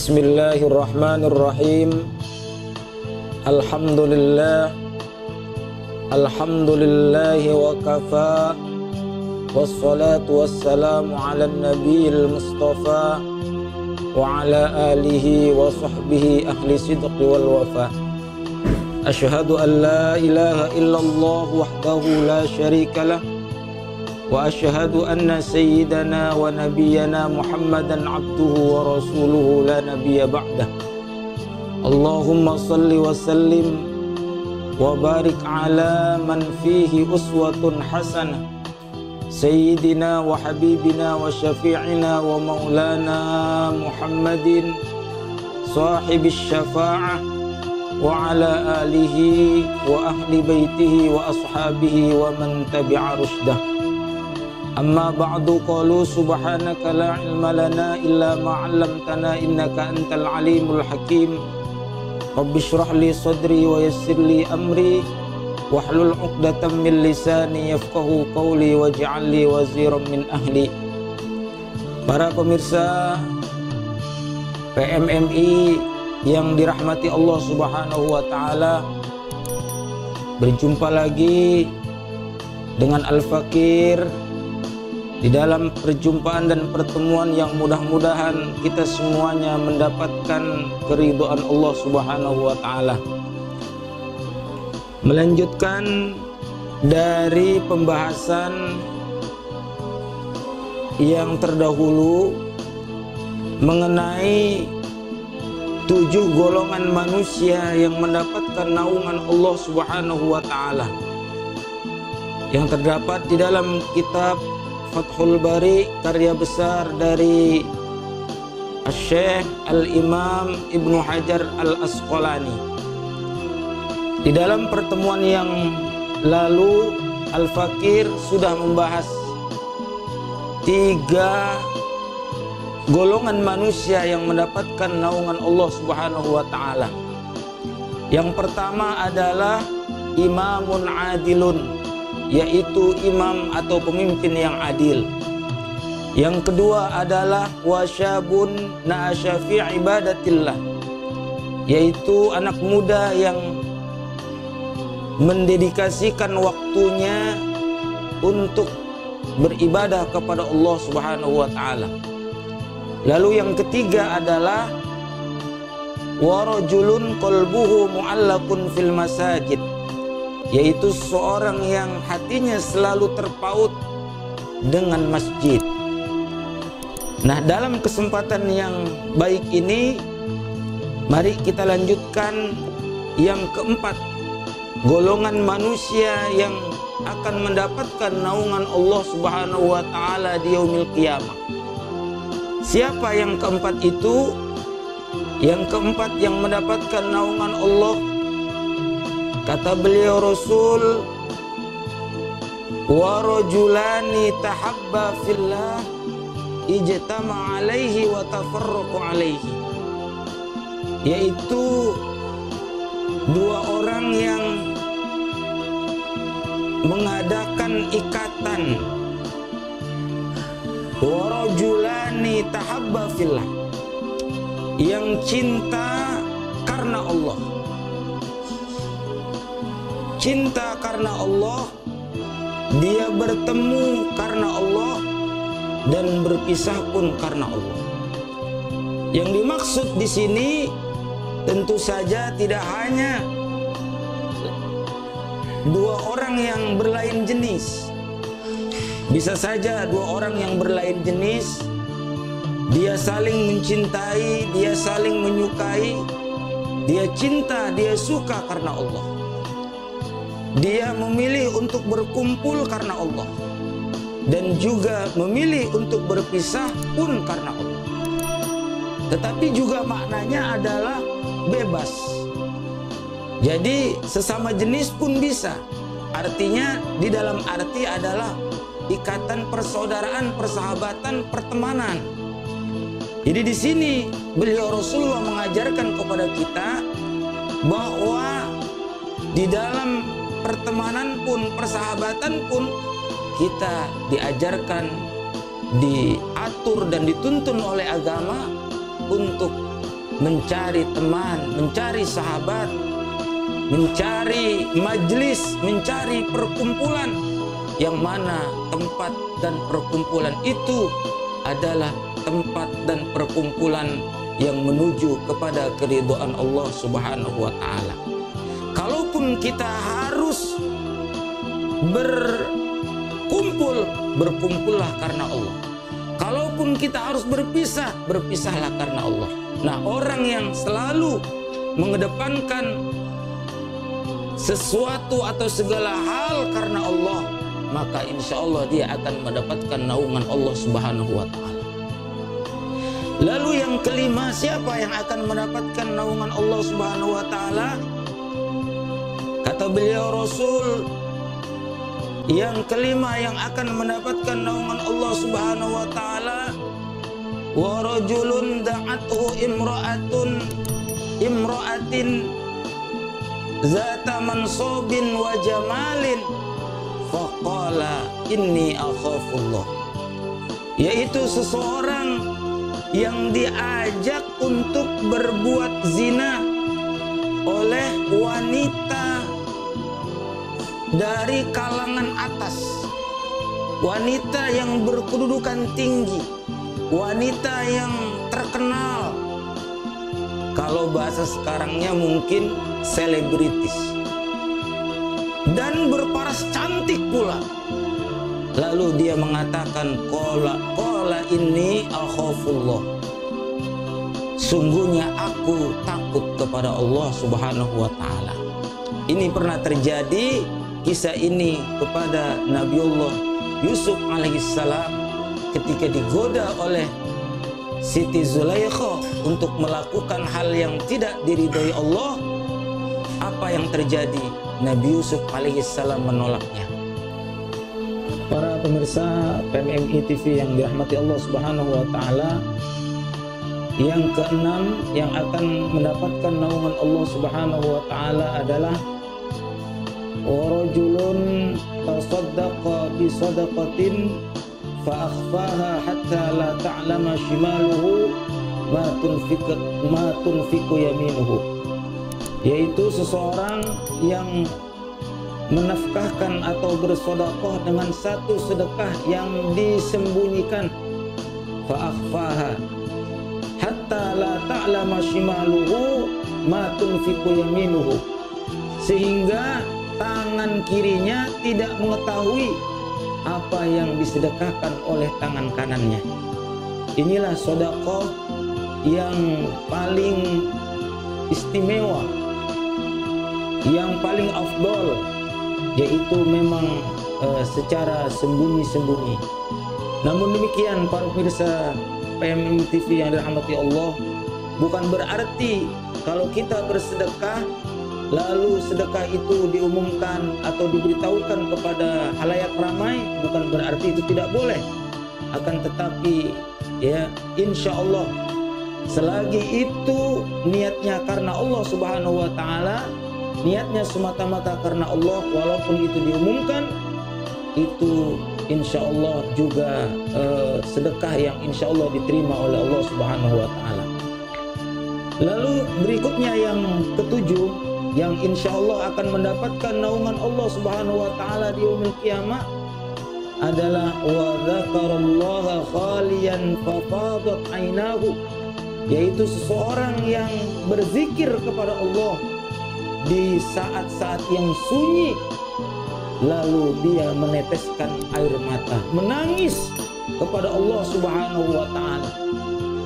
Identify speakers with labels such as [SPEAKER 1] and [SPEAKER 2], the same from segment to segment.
[SPEAKER 1] Bismillahirrahmanirrahim. Alhamdulillah. Alhamdulillahi wa kafa. Wassalatu wassalamu ala nabiyil mustafa wa ala alihi wa sahbihi ahli sidqi wal wafa. Ashhadu an la ilaha illallah wahdahu la syarika lah. Wa ashhadu anna sayyidana wa nabiyyana Muhammadan abduhu wa rasuluhu la nabiyya ba'dah. Allahumma salli wa sallim wa barik ala man fihi uswatun hasanah, sayyidina wa habibina wa syafi'ina wa maulana Muhammadin sahibis syafa'ah wa ala alihi wa ahli baitihi wa ashabihi wa man tabi'a rushdah. Amma ba'du, qalu subhanaka la ilma lana illa ma 'allamtana innaka antal alimul hakim. Rabbi shrah li sadri wa yassir li amri wahlul 'uqdatam min lisani yafqahu qawli waj'al li waziran min ahli. Para pemirsa PMMI yang dirahmati Allah Subhanahu wa taala, berjumpa lagi dengan Al-Fakir di dalam perjumpaan dan pertemuan yang mudah-mudahan kita semuanya mendapatkan keridhaan Allah Subhanahu wa taala. Melanjutkan dari pembahasan yang terdahulu mengenai 7 golongan manusia yang mendapatkan naungan Allah Subhanahu wa taala, yang terdapat di dalam kitab Fathul Bari, karya besar dari Syekh Al-Imam Ibnu Hajar Al-Asqalani. Di dalam pertemuan yang lalu, Al-Fakir sudah membahas 3 golongan manusia yang mendapatkan naungan Allah Subhanahu wa taala. Yang pertama adalah imamun adilun, yaitu imam atau pemimpin yang adil. Yang kedua adalah wasyabun na'asya fi ibadatillah, yaitu anak muda yang mendedikasikan waktunya untuk beribadah kepada Allah Subhanahu wa taala. Lalu yang ketiga adalah warajulun qalbuhu mu'allaqun fil masajid, yaitu seorang yang hatinya selalu terpaut dengan masjid. Nah, dalam kesempatan yang baik ini, mari kita lanjutkan yang keempat, golongan manusia yang akan mendapatkan naungan Allah Subhanahu wa taala di yaumil qiyamah. Siapa yang keempat itu? Yang keempat yang mendapatkan naungan Allah, kata beliau Rasul, wa rajulani tahabba fillah ijtama alaihi wa tafarraqu alaihi, yaitu 2 orang yang mengadakan ikatan. Wa rajulani tahabba fillah, yang cinta karena Allah. Cinta karena Allah, dia bertemu karena Allah, dan berpisah pun karena Allah. Yang dimaksud di sini tentu saja tidak hanya 2 orang yang berlain jenis. Bisa saja 2 orang yang berlain jenis, dia saling mencintai, dia saling menyukai, dia cinta, dia suka karena Allah. Dia memilih untuk berkumpul karena Allah, dan juga memilih untuk berpisah pun karena Allah. Tetapi juga maknanya adalah bebas. Jadi sesama jenis pun bisa. Artinya di dalam arti adalah ikatan persaudaraan, persahabatan, pertemanan. Jadi di sini beliau Rasulullah mengajarkan kepada kita bahwa di dalam pertemanan pun, persahabatan pun, kita diajarkan, diatur dan dituntun oleh agama untuk mencari teman, mencari sahabat, mencari majlis, mencari perkumpulan, yang mana tempat dan perkumpulan itu adalah tempat dan perkumpulan yang menuju kepada keridhaan Allah Subhanahu wa taala. Kalaupun kita harus berkumpul, berkumpullah karena Allah. Kalaupun kita harus berpisah, berpisahlah karena Allah. Nah, orang yang selalu mengedepankan sesuatu atau segala hal karena Allah, maka insya Allah dia akan mendapatkan naungan Allah Subhanahu wa ta'ala. Lalu yang kelima, siapa yang akan mendapatkan naungan Allah Subhanahu wa ta'ala? Kata beliau Rasul, yang kelima yang akan mendapatkan naungan Allah Subhanahu wa ta'ala, wa rajulun da'athu imra'atin zata mansabin wa jamalin faqala inni akhafullah. Yaitu seseorang yang diajak untuk berbuat zina oleh wanita dari kalangan atas, wanita yang berkedudukan tinggi, wanita yang terkenal, kalau bahasa sekarangnya mungkin selebritis, dan berparas cantik pula. Lalu dia mengatakan, qala inni akhafullah, sungguhnya aku takut kepada Allah Subhanahu wa ta'ala. Ini pernah terjadi, kisah ini kepada Nabiullah Yusuf alaihissalam ketika digoda oleh Siti Zulaikha untuk melakukan hal yang tidak diridhoi Allah. Apa yang terjadi? Nabi Yusuf alaihissalam menolaknya. Para pemirsa PMMI TV yang dirahmati Allah Subhanahu wa ta'ala, yang keenam yang akan mendapatkan naungan Allah Subhanahu wa ta'ala adalah warajulun tasaddaqa bi sadaqatin fa akhfaha hatta la ta'lama shimaluhu ma tunfiqu yaminuhu. Yaitu seseorang yang menafkahkan atau bersedekah dengan satu sedekah yang disembunyikan, fa akhfaha hatta la ta'lama shimaluhu ma tunfiqu yaminuhu, sehingga tangan kirinya tidak mengetahui apa yang disedekahkan oleh tangan kanannya. Inilah sedekah yang paling istimewa, yang paling afdol, yaitu memang secara sembunyi-sembunyi. Namun demikian para pemirsa PMMI TV yang dirahmati Allah, bukan berarti kalau kita bersedekah lalu sedekah itu diumumkan atau diberitahukan kepada halayak ramai, bukan berarti itu tidak boleh. Akan tetapi ya, insya Allah selagi itu niatnya karena Allah Subhanahu wa ta'ala, niatnya semata-mata karena Allah, walaupun itu diumumkan, itu insya Allah juga sedekah yang insya Allah diterima oleh Allah Subhanahu wa ta'ala. Lalu berikutnya yang ketujuh, yang insya Allah akan mendapatkan naungan Allah Subhanahu wa ta'ala di yaumil qiyamah adalah wa dzakarallaha khaliyan fafadat ainahu, yaitu seseorang yang berzikir kepada Allah di saat-saat yang sunyi, lalu dia meneteskan air mata, menangis kepada Allah Subhanahu wa ta'ala.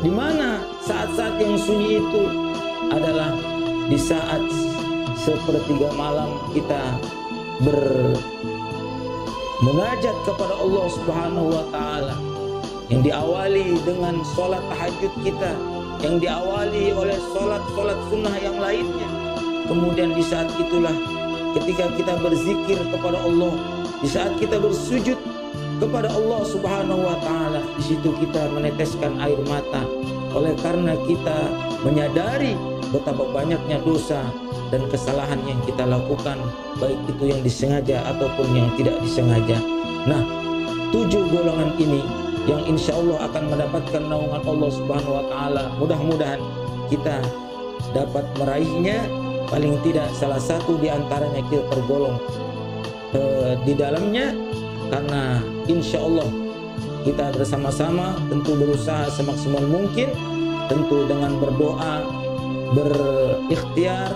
[SPEAKER 1] Di mana saat-saat yang sunyi itu adalah di saat sepertiga malam kita bermunajat kepada Allah Subhanahu wa ta'ala, yang diawali dengan sholat tahajud kita, yang diawali oleh sholat sunnah yang lainnya. Kemudian di saat itulah ketika kita berzikir kepada Allah, di saat kita bersujud kepada Allah Subhanahu wa ta'ala, di situ kita meneteskan air mata oleh karena kita menyadari betapa banyaknya dosa dan kesalahan yang kita lakukan, baik itu yang disengaja ataupun yang tidak disengaja. Nah, 7 golongan ini yang insya Allah akan mendapatkan naungan Allah Subhanahu wa ta'ala. Mudah-mudahan kita dapat meraihnya, paling tidak salah satu di antaranya kita tergolong di dalamnya, karena insya Allah kita bersama-sama tentu berusaha semaksimal mungkin, tentu dengan berdoa, berikhtiar,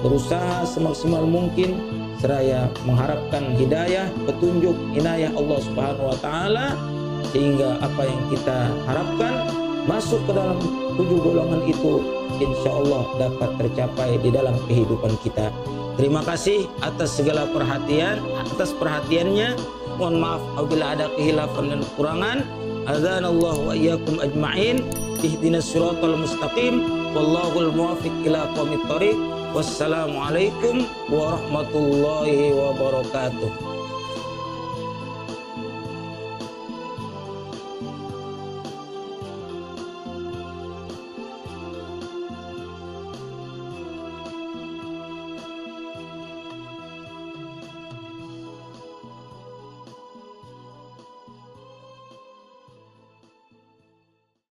[SPEAKER 1] berusaha semaksimal mungkin, seraya mengharapkan hidayah, petunjuk, inayah Allah Subhanahu wa Ta'ala, sehingga apa yang kita harapkan masuk ke dalam 7 golongan itu insya Allah dapat tercapai di dalam kehidupan kita. Terima kasih atas segala perhatiannya. Mohon maaf apabila ada kehilafan dan kekurangan. Adzanallahu wa iyyakum ajma'in. Ihdinas siratal mustaqim. Wallahul muwaffiq ila aqwamit thoriq. Wassalamualaikum warahmatullahi wabarakatuh.